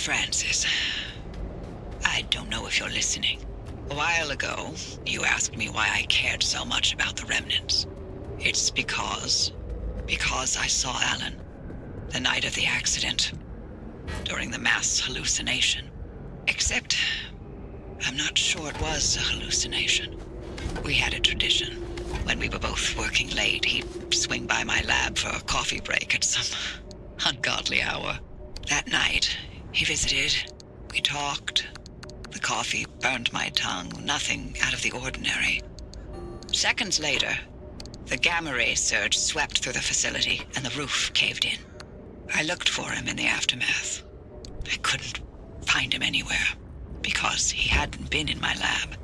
Francis, I don't know if you're listening. A while ago, you asked me why I cared so much about the remnants. It's because I saw Alan the night of the accident, during the mass hallucination. Except, I'm not sure it was a hallucination. We had a tradition. When we were both working late, he'd swing by my lab for a coffee break at some ungodly hour. That night, he visited. We talked. The coffee burned my tongue. Nothing out of the ordinary. Seconds later, the gamma ray surge swept through the facility and the roof caved in. I looked for him in the aftermath. I couldn't find him anywhere because he hadn't been in my lab.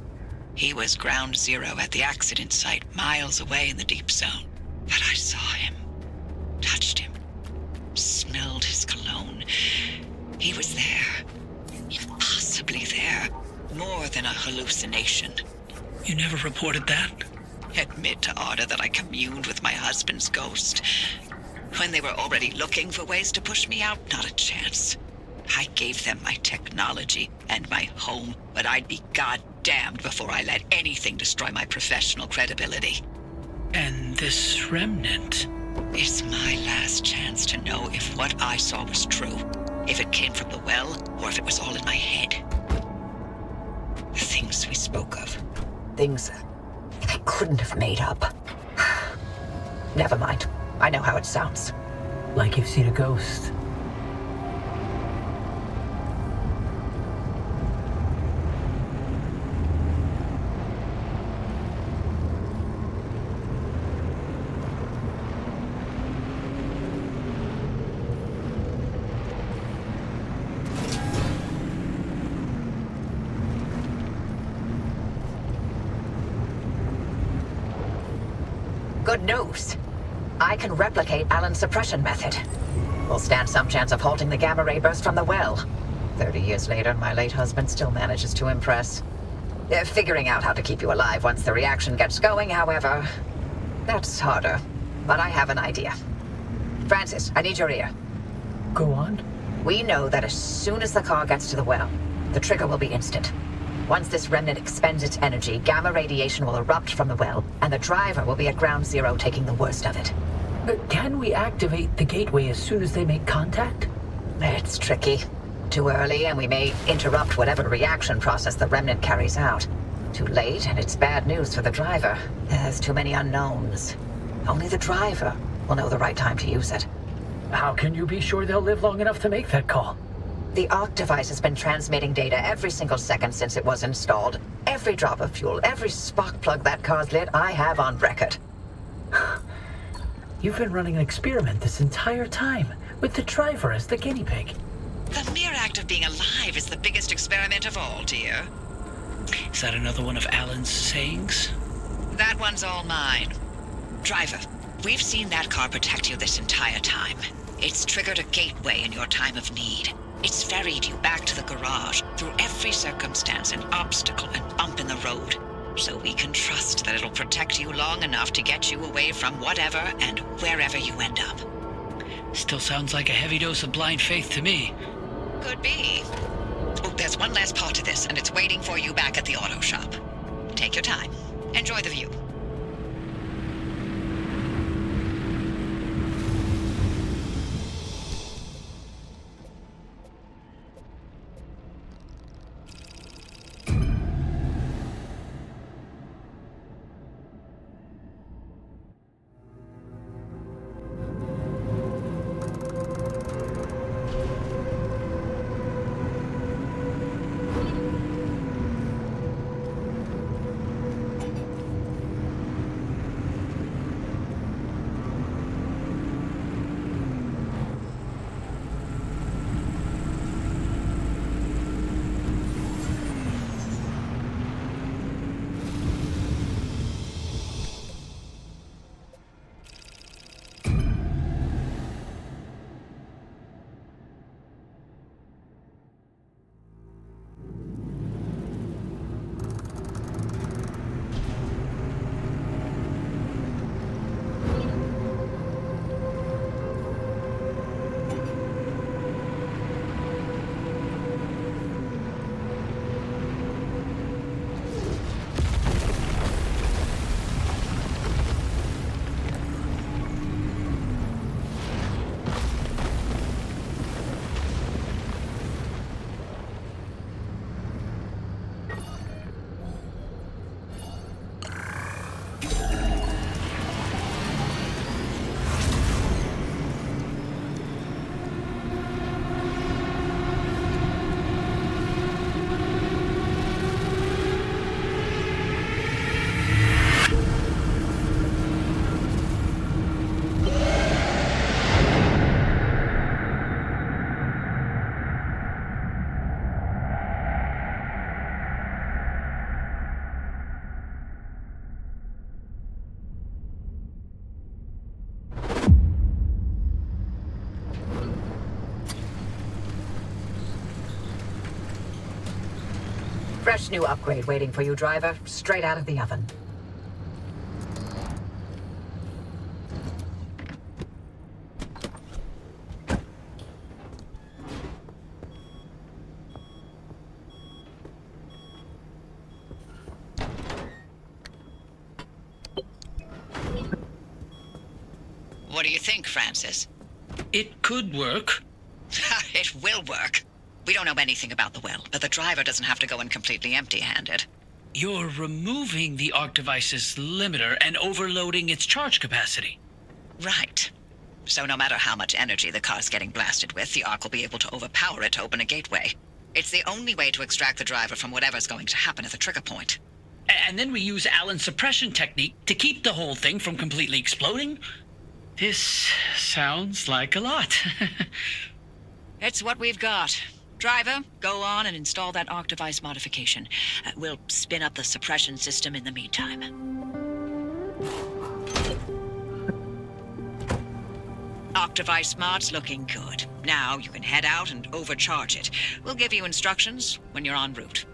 He was ground zero at the accident site, miles away in the deep zone. But I saw him, touched him, smelled his cologne. He was there, impossibly there, more than a hallucination. You never reported that? Admit to Arda that I communed with my husband's ghost. When they were already looking for ways to push me out, not a chance. I gave them my technology and my home, but I'd be goddamned before I let anything destroy my professional credibility. And this remnant? It's my last chance to know if what I saw was true. If it came from the well, or if it was all in my head. The things we spoke of. Things I couldn't have made up. Never mind. I know how it sounds. Like you've seen a ghost. Good news. I can replicate Alan's suppression method. We'll stand some chance of halting the gamma ray burst from the well. 30 years later, my late husband still manages to impress. Figuring out how to keep you alive once the reaction gets going, however, that's harder. But I have an idea. Francis, I need your ear. Go on. We know that as soon as the car gets to the well, the trigger will be instant. Once this remnant expends its energy, gamma radiation will erupt from the well, and the driver will be at ground zero taking the worst of it. But can we activate the gateway as soon as they make contact? It's tricky. Too early, and we may interrupt whatever reaction process the remnant carries out. Too late, and it's bad news for the driver. There's too many unknowns. Only the driver will know the right time to use it. How can you be sure they'll live long enough to make that call? The ARC device has been transmitting data every single second since it was installed. Every drop of fuel, every spark plug that car's lit, I have on record. You've been running an experiment this entire time, with the driver as the guinea pig. The mere act of being alive is the biggest experiment of all, dear. Is that another one of Alan's sayings? That one's all mine. Driver, we've seen that car protect you this entire time. It's triggered a gateway in your time of need. It's ferried you back to the garage through every circumstance and obstacle and bump in the road. So we can trust that it'll protect you long enough to get you away from whatever and wherever you end up. Still sounds like a heavy dose of blind faith to me. Could be. Oh, there's one last part to this, and it's waiting for you back at the auto shop. Take your time. Enjoy the view. Fresh new upgrade waiting for you, driver. Straight out of the oven. What do you think, Francis? It could work. It will work. We don't know anything about the well, but the driver doesn't have to go in completely empty-handed. You're removing the arc device's limiter and overloading its charge capacity. Right. So no matter how much energy the car's getting blasted with, the arc will be able to overpower it to open a gateway. It's the only way to extract the driver from whatever's going to happen at the trigger point. And then we use Allen's suppression technique to keep the whole thing from completely exploding? This sounds like a lot. It's what we've got. Driver, go on and install that arc device modification. We'll spin up the suppression system in the meantime. Arc device mod's looking good. Now you can head out and overcharge it. We'll give you instructions when you're en route.